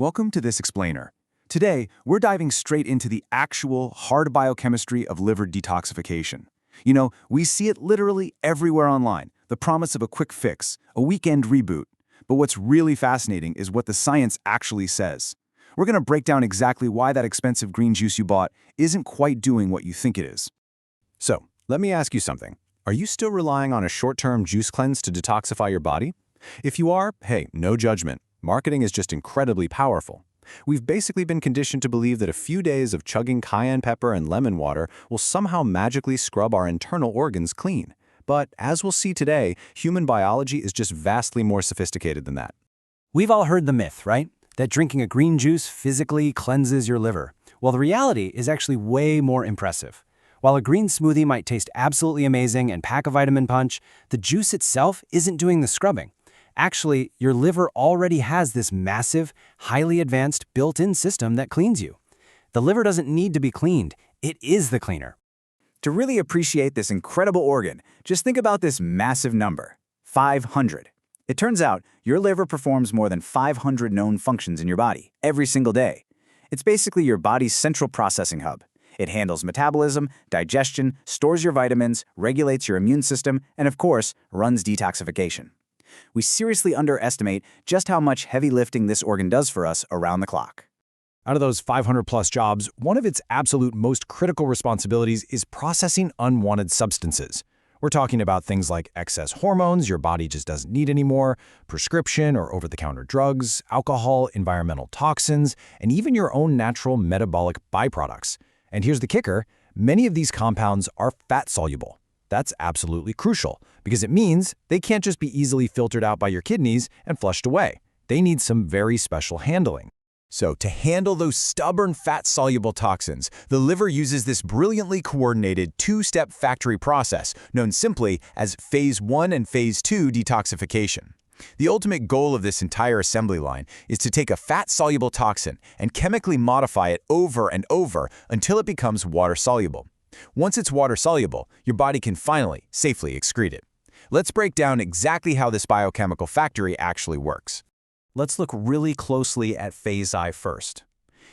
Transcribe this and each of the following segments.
Welcome to this explainer. Today, we're diving straight into the actual hard biochemistry of liver detoxification. You know, we see it literally everywhere online, the promise of a quick fix, a weekend reboot. But what's really fascinating is what the science actually says. We're going to break down exactly why that expensive green juice you bought isn't quite doing what you think it is. So, let me ask you something. Are you still relying on a short-term juice cleanse to detoxify your body? If you are, hey, no judgment. Marketing is just incredibly powerful. We've basically been conditioned to believe that a few days of chugging cayenne pepper and lemon water will somehow magically scrub our internal organs clean. But as we'll see today, human biology is just vastly more sophisticated than that. We've all heard the myth, right? That drinking a green juice physically cleanses your liver. Well, the reality is actually way more impressive. While a green smoothie might taste absolutely amazing and pack a vitamin punch, the juice itself isn't doing the scrubbing. Actually, your liver already has this massive, highly advanced built-in system that cleans you. The liver doesn't need to be cleaned, it is the cleaner. To really appreciate this incredible organ, just think about this massive number, 500. It turns out your liver performs more than 500 known functions in your body every single day. It's basically your body's central processing hub. It handles metabolism, digestion, stores your vitamins, regulates your immune system, and of course, runs detoxification. We seriously underestimate just how much heavy lifting this organ does for us around the clock. Out of those 500-plus jobs, one of its absolute most critical responsibilities is processing unwanted substances. We're talking about things like excess hormones your body just doesn't need anymore, prescription or over-the-counter drugs, alcohol, environmental toxins, and even your own natural metabolic byproducts. And here's the kicker, many of these compounds are fat-soluble. That's absolutely crucial, because it means they can't just be easily filtered out by your kidneys and flushed away. They need some very special handling. So, to handle those stubborn fat-soluble toxins, the liver uses this brilliantly coordinated two-step factory process known simply as Phase 1 and Phase 2 detoxification. The ultimate goal of this entire assembly line is to take a fat-soluble toxin and chemically modify it over and over until it becomes water-soluble. Once it's water-soluble, your body can finally, safely excrete it. Let's break down exactly how this biochemical factory actually works. Let's look really closely at Phase I first.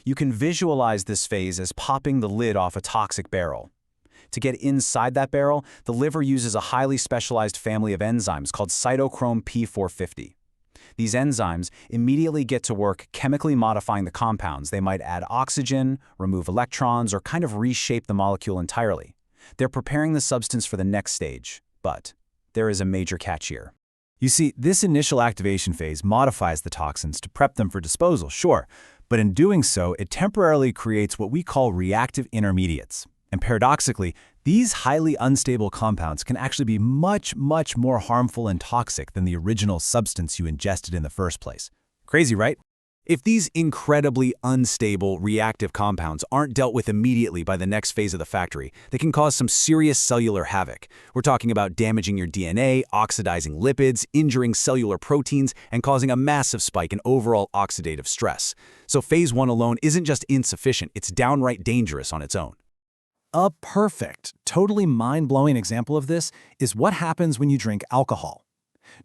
You can visualize this phase as popping the lid off a toxic barrel. To get inside that barrel, the liver uses a highly specialized family of enzymes called Cytochrome P450. These enzymes immediately get to work chemically modifying the compounds. They might add oxygen, remove electrons, or kind of reshape the molecule entirely. They're preparing the substance for the next stage. But there is a major catch here. You see, this initial activation phase modifies the toxins to prep them for disposal, sure, but in doing so, it temporarily creates what we call reactive intermediates. And paradoxically, these highly unstable compounds can actually be much more harmful and toxic than the original substance you ingested in the first place. Crazy, right? If these incredibly unstable reactive compounds aren't dealt with immediately by the next phase of the factory, they can cause some serious cellular havoc. We're talking about damaging your DNA, oxidizing lipids, injuring cellular proteins, and causing a massive spike in overall oxidative stress. So Phase 1 alone isn't just insufficient, it's downright dangerous on its own. A perfect, totally mind-blowing example of this is what happens when you drink alcohol.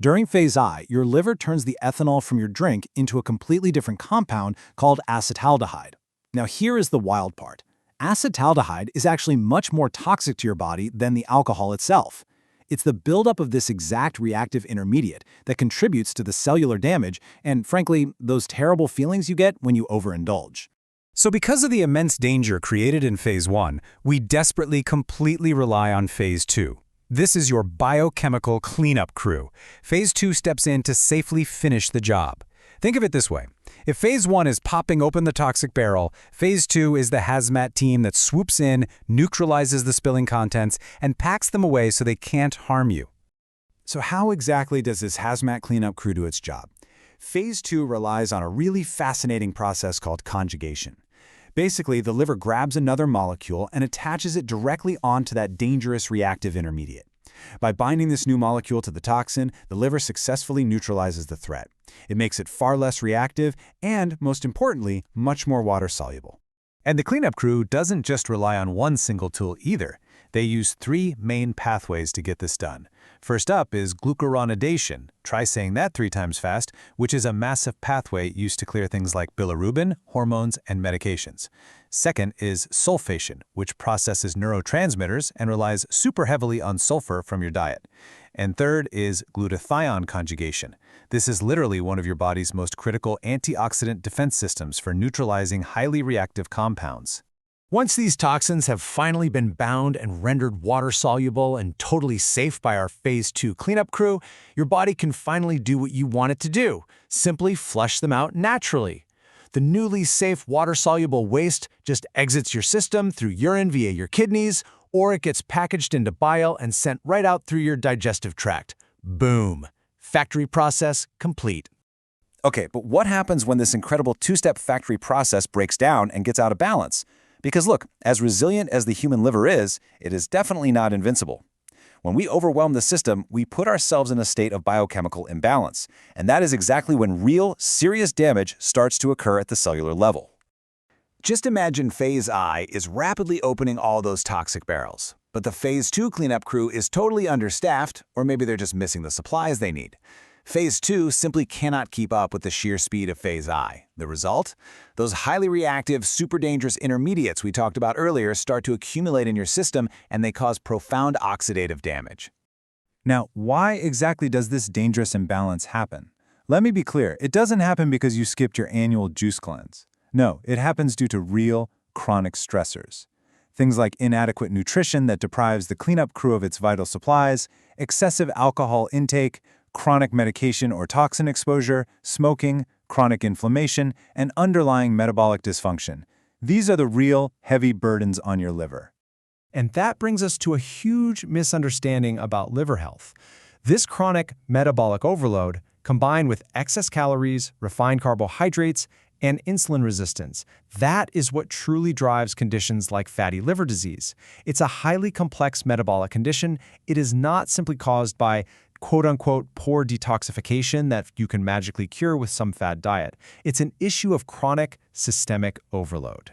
During Phase I, your liver turns the ethanol from your drink into a completely different compound called acetaldehyde. Now here is the wild part. Acetaldehyde is actually much more toxic to your body than the alcohol itself. It's the buildup of this exact reactive intermediate that contributes to the cellular damage and, frankly, those terrible feelings you get when you overindulge. So because of the immense danger created in Phase 1, we desperately completely rely on Phase 2. This is your biochemical cleanup crew. Phase 2 steps in to safely finish the job. Think of it this way. If Phase 1 is popping open the toxic barrel, Phase 2 is the hazmat team that swoops in, neutralizes the spilling contents, and packs them away so they can't harm you. So how exactly does this hazmat cleanup crew do its job? Phase 2 relies on a really fascinating process called conjugation. Basically, the liver grabs another molecule and attaches it directly onto that dangerous reactive intermediate. By binding this new molecule to the toxin, the liver successfully neutralizes the threat. It makes it far less reactive and, most importantly, much more water-soluble. And the cleanup crew doesn't just rely on one single tool either. They use 3 main pathways to get this done. First up is glucuronidation, try saying that 3 times fast, which is a massive pathway used to clear things like bilirubin, hormones, and medications. Second is sulfation, which processes neurotransmitters and relies super heavily on sulfur from your diet. And third is glutathione conjugation. This is literally one of your body's most critical antioxidant defense systems for neutralizing highly reactive compounds. Once these toxins have finally been bound and rendered water-soluble and totally safe by our Phase 2 cleanup crew, your body can finally do what you want it to do, simply flush them out naturally. The newly safe water-soluble waste just exits your system through urine via your kidneys, or it gets packaged into bile and sent right out through your digestive tract. Boom. Factory process complete. Okay, but what happens when this incredible 2-step factory process breaks down and gets out of balance? Because look, as resilient as the human liver is, it is definitely not invincible. When we overwhelm the system, we put ourselves in a state of biochemical imbalance, and that is exactly when real, serious damage starts to occur at the cellular level. Just imagine Phase I is rapidly opening all those toxic barrels, but the Phase 2 cleanup crew is totally understaffed, or maybe they're just missing the supplies they need. Phase 2 simply cannot keep up with the sheer speed of Phase I. The result? Those highly reactive, super dangerous intermediates we talked about earlier start to accumulate in your system, and they cause profound oxidative damage. Now, why exactly does this dangerous imbalance happen? Let me be clear, it doesn't happen because you skipped your annual juice cleanse. No, it happens due to real, chronic stressors. Things like inadequate nutrition that deprives the cleanup crew of its vital supplies, excessive alcohol intake, chronic medication or toxin exposure, smoking, chronic inflammation, and underlying metabolic dysfunction. These are the real, heavy burdens on your liver. And that brings us to a huge misunderstanding about liver health. This chronic metabolic overload, combined with excess calories, refined carbohydrates, and insulin resistance, that is what truly drives conditions like fatty liver disease. It's a highly complex metabolic condition. It is not simply caused by quote-unquote poor detoxification that you can magically cure with some fad diet. It's an issue of chronic systemic overload.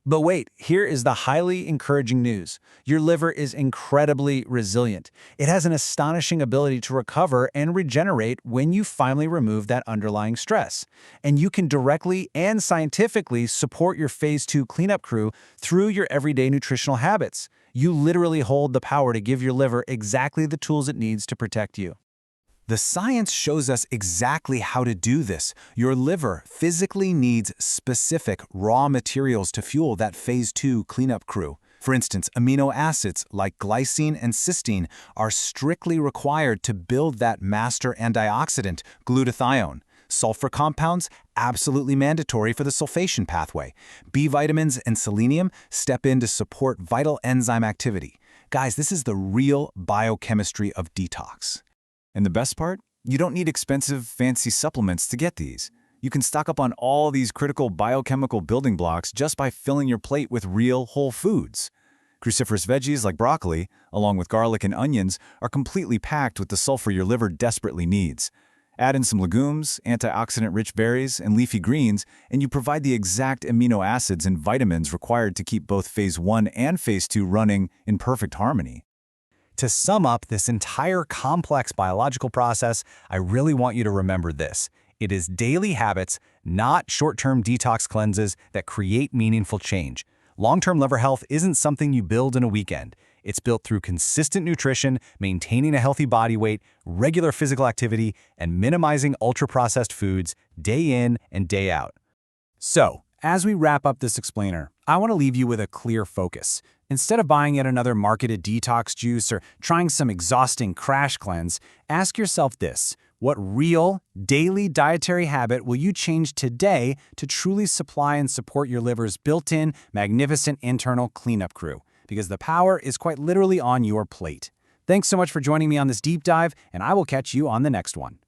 But wait, here is the highly encouraging news. Your liver is incredibly resilient. It has an astonishing ability to recover and regenerate when you finally remove that underlying stress. And you can directly and scientifically support your Phase 2 cleanup crew through your everyday nutritional habits. You literally hold the power to give your liver exactly the tools it needs to protect you. The science shows us exactly how to do this. Your liver physically needs specific raw materials to fuel that Phase 2 cleanup crew. For instance, amino acids like glycine and cysteine are strictly required to build that master antioxidant, glutathione. Sulfur compounds, absolutely mandatory for the sulfation pathway. B vitamins and selenium step in to support vital enzyme activity. Guys, this is the real biochemistry of detox. And the best part? You don't need expensive, fancy supplements to get these. You can stock up on all these critical biochemical building blocks just by filling your plate with real, whole foods. Cruciferous veggies like broccoli, along with garlic and onions, are completely packed with the sulfur your liver desperately needs. Add in some legumes, antioxidant-rich berries, and leafy greens, and you provide the exact amino acids and vitamins required to keep both Phase 1 and Phase 2 running in perfect harmony. To sum up this entire complex biological process, I really want you to remember this. It is daily habits, not short-term detox cleanses, that create meaningful change. Long-term liver health isn't something you build in a weekend. It's built through consistent nutrition, maintaining a healthy body weight, regular physical activity, and minimizing ultra-processed foods day in and day out. So, as we wrap up this explainer, I want to leave you with a clear focus. Instead of buying yet another marketed detox juice or trying some exhausting crash cleanse, ask yourself this: what real, daily dietary habit will you change today to truly supply and support your liver's built-in, magnificent internal cleanup crew? Because the power is quite literally on your plate. Thanks so much for joining me on this deep dive, and I will catch you on the next one.